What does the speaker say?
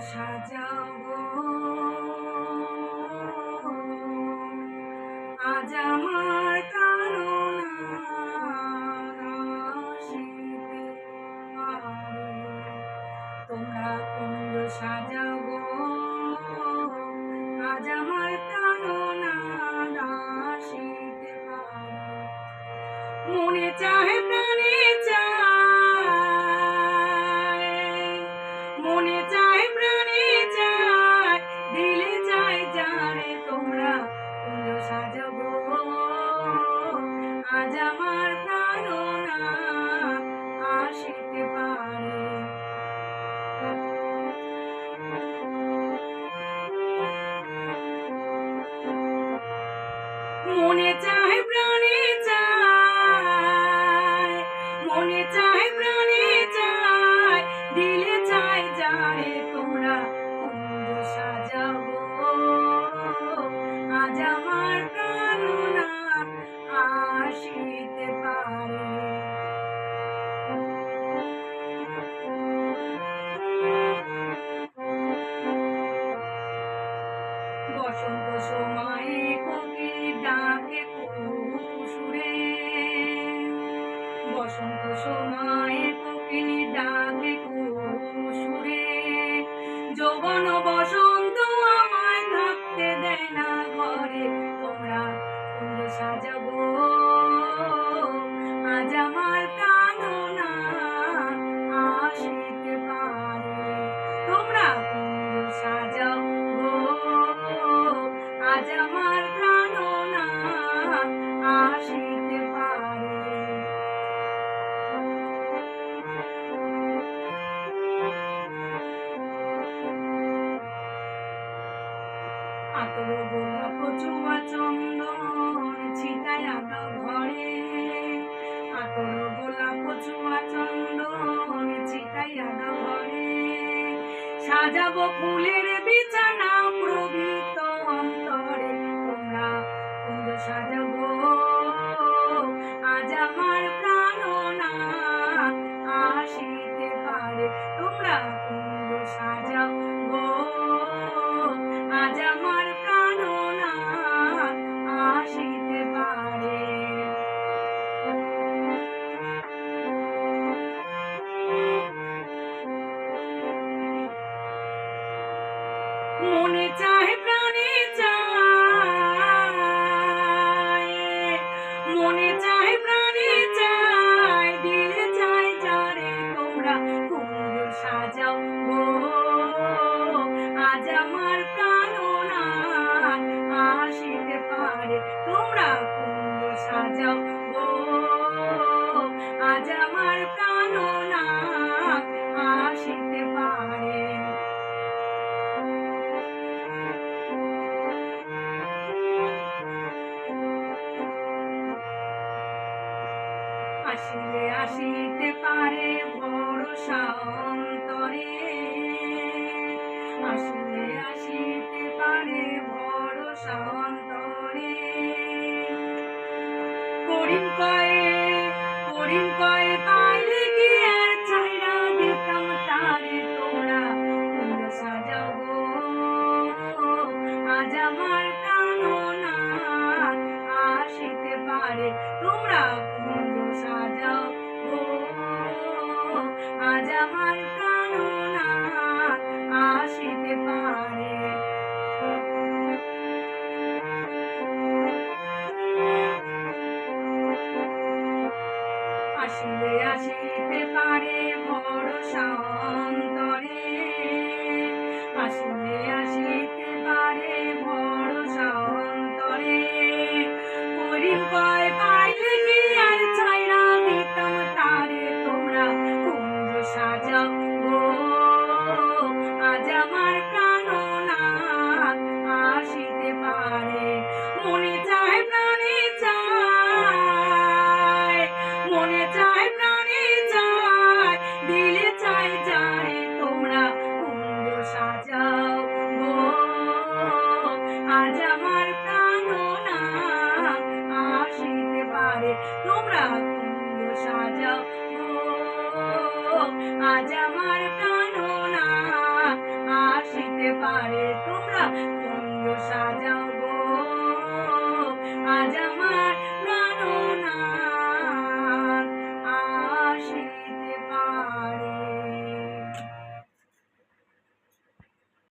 সাজাবো আজ আমার তোমরা কুঞ্জ সাজাবো আজ আমার আসিতে পারো মনে চাহে প্রাণে চায় মনে চায় প্রাণে চায় দিলে চাই জানে তোমরা কুঞ্জ সাজাবো আজ আমার আসিতে পারে মনে চায় প্রাণে চায় মনে চায় প্রাণে চায় দিলে চাই জানে তোমরা কুঞ্জ সাজাবো আজ আমার আসিতে পারে বসন্ত সময়ে কোকিল ডাকে কুসুরে বসন্ত সময়ে কোকিল ডাকে কুসুরে যৌবন বসন্ত আমায় থাকতে দেয় না ঘরে তোমরা কুঞ্জ সাজাবো আজ আমার আসিতে পারে তোমরা কুঞ্জ সাজাবো আজ আমার আসিতে পারে আতর গোলাপ চুয়া চন্দন ছিটাইয়া দাও ঘরে আতর গোলাপ চুয়া চন্দন ছিটাইয়া দাও ঘরে সাজাবো ফুলের বিছানা প্রভৃত অন্তরে তোমরা কুঞ্জ সাজাবো আজ আমার আসিতে পারে তোমরা কুঞ্জ সাজাবো আজ আমার আসিতে পারে মনে চায় প্রাণে চায় মনে চায় প্রাণে চায় দিলে চাই যারে তোমরা কুঞ্জ সাজাবো আজ আমার আসিতে পারে তোমরা কুঞ্জ সাজাবো আজ আমার আসিতে পারে আসিলে আসিতে পারে ভরসা অন্তরে আসিলে আসিতে পারে ভরসা অন্তরে করিম কয়ে পাইলে কি আর চাইরা দিতাম তারে তোমরা কুঞ্জ সাজাবো আজ আমার আসিতে পারে তোমরা কুঞ্জ সাজাবো আজ আমার আসিতে পারে আসিলে আসিতে পারে ভরসা অন্তরে আসিলে আসিতে পারে ভরসা অন্তরে করিম কয় পাইলে কি আর চাইরা দিতাম তারে তোমরা কুঞ্জ সাজাবো আজ আমার আসিতে পারে মনে চায় প্রাণে চায় মনে চায় প্রাণে চায় দিলে চাই জানে তোমরা কুঞ্জ সাজাবো আজ আমার আসিতে পারে তোমরা কুঞ্জ সাজাও